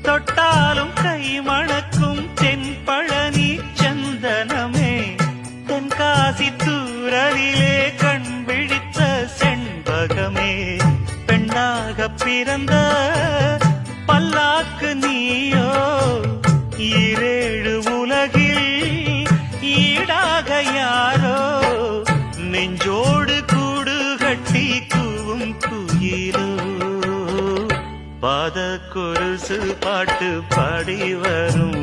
தொட்டாலும் கை மணக்கும் தென்பழனி சந்தனமே தென்காசி தூரலிலே கண் விழித்த செண்பகமே பெண்ணாக பிறந்த பல்லாக்கு நீயோ ஈரேழு உலகில் ஈடாக யாரோ நெஞ்சோடு கூடு கட்டி கூவும் குயிலோ பாத கொலுசு பாட்டு பாடி வரும்